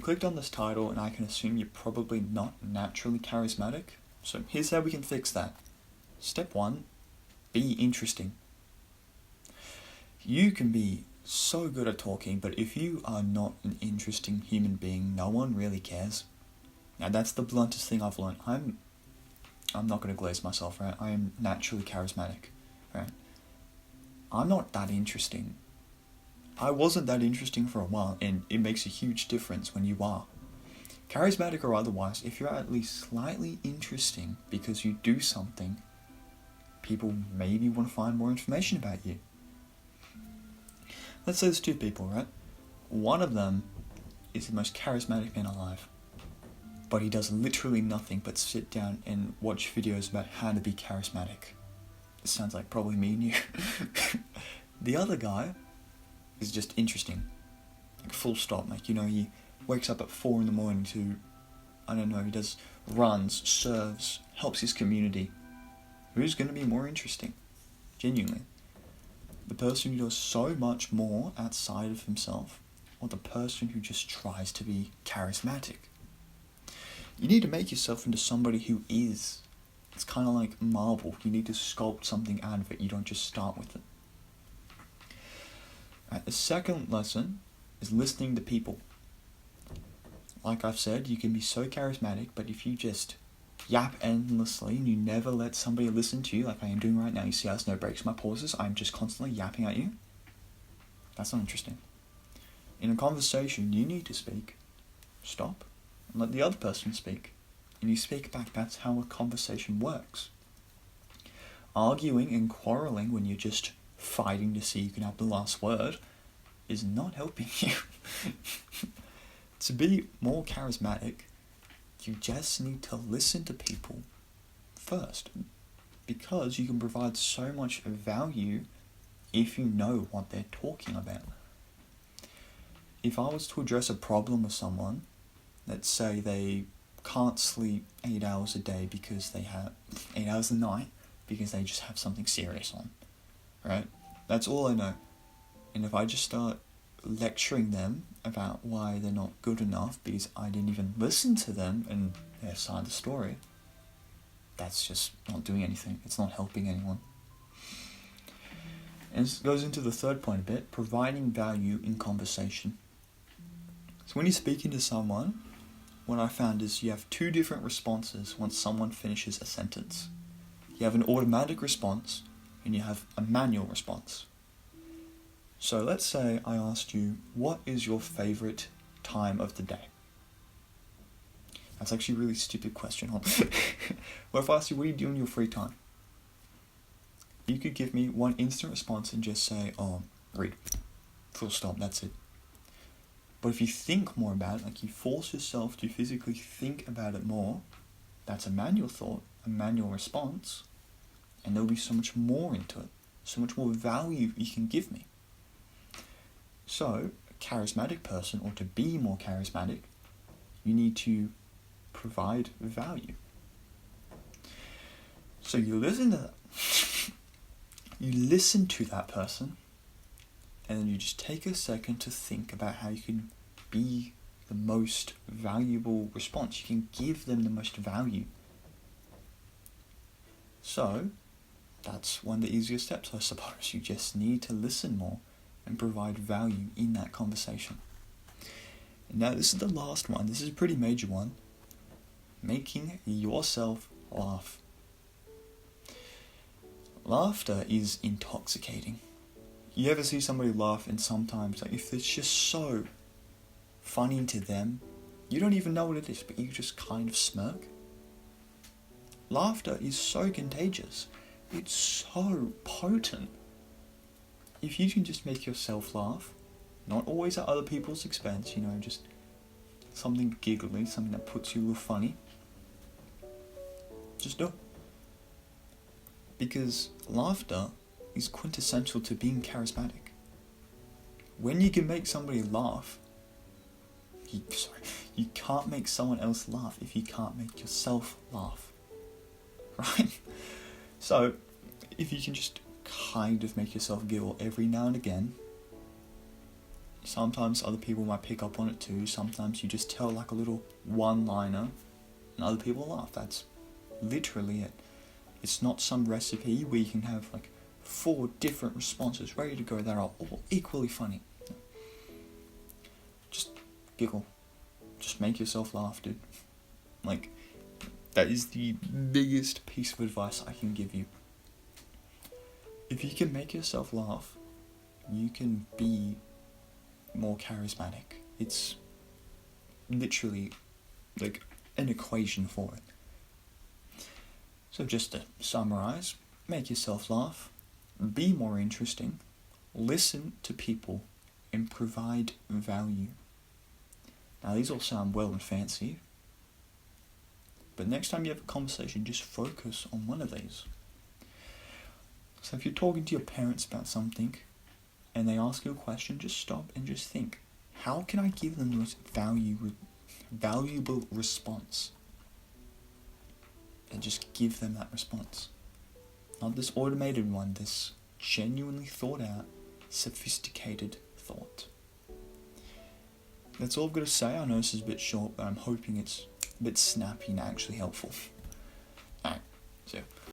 you clicked on this title, and I can assume you're probably not naturally charismatic. So here's how we can fix that. Step 1, be interesting. You can be so good at talking, but if you are not an interesting human being, no one really cares. Now that's the bluntest thing I've learned. I'm not going to glaze myself, right? I am naturally charismatic, right? I'm not that interesting. I wasn't that interesting for a while, and it makes a huge difference when you are. Charismatic or otherwise, if you're at least slightly interesting because you do something, people maybe want to find more information about you. Let's say there's two people, right? One of them is the most charismatic man alive, but he does literally nothing but sit down and watch videos about how to be charismatic. It sounds like probably me and you. The other guy is just interesting. Like full stop. Like, he wakes up at 4 a.m. to, he does runs, serves, helps his community. Who's going to be more interesting? Genuinely. The person who does so much more outside of himself, or the person who just tries to be charismatic? You need to make yourself into somebody who is. It's kind of like marble. You need to sculpt something out of it. You don't just start with it. Right, the second lesson is listening to people. Like I've said, you can be so charismatic, but if you just yap endlessly and you never let somebody listen to you, like I am doing right now, you see there's no breaks, my pauses, I'm just constantly yapping at you, that's not interesting. In a conversation, you need to speak, stop, and let the other person speak. And you speak back. That's how a conversation works. Arguing and quarrelling when you're just fighting to see who can have the last word is not helping you. To be more charismatic, you just need to listen to people first, because you can provide so much value if you know what they're talking about. If I was to address a problem with someone, let's say they can't sleep 8 hours a day because they have 8 hours a night because they just have something serious on, right? That's all I know. And if I just start lecturing them about why they're not good enough because I didn't even listen to them and their side of the story, that's just not doing anything. It's not helping anyone. And this goes into the third point a bit, providing value in conversation. So when you're speaking to someone, what I found is you have two different responses once someone finishes a sentence. You have an automatic response and you have a manual response. So let's say I asked you, what is your favorite time of the day? That's actually a really stupid question. What if I asked you, what do you do in your free time? You could give me one instant response and just say, read. Full stop, that's it. But if you think more about it, like you force yourself to physically think about it more, that's a manual thought, a manual response, and there'll be so much more into it, so much more value you can give me. So, a charismatic person, or to be more charismatic, you need to provide value. So you listen to that. You listen to that person, and then you just take a second to think about how you can be the most valuable response. You can give them the most value. So, that's one of the easiest steps, I suppose. You just need to listen more and provide value in that conversation. And now this is the last one. This is a pretty major one. Making yourself laugh. Laughter is intoxicating. You ever see somebody laugh, and sometimes, like, if it's just so funny to them, you don't even know what it is, but you just kind of smirk? Laughter is so contagious. It's so potent. If you can just make yourself laugh, not always at other people's expense, just something giggly, something that puts you a little funny, just do it. Because laughter is quintessential to being charismatic. When you can make somebody laugh, you can't make someone else laugh if you can't make yourself laugh, right? So, if you can just kind of make yourself giggle every now and again, Sometimes other people might pick up on it too. Sometimes you just tell like a little one-liner and other people laugh. That's literally it. It's not some recipe where you can have like 4 different responses ready to go that are all equally funny. Just giggle. Just make yourself laugh, dude. Like, that is the biggest piece of advice I can give you. If you can make yourself laugh, you can be more charismatic. It's literally like an equation for it. So just to summarize, make yourself laugh, be more interesting, listen to people, and provide value. Now these all sound well and fancy, but next time you have a conversation, just focus on one of these. So if you're talking to your parents about something and they ask you a question, just stop and just think, how can I give them the most valuable response? And just give them that response. Not this automated one, this genuinely thought out, sophisticated thought. That's all I've got to say. I know this is a bit short, but I'm hoping it's a bit snappy and actually helpful. Alright, so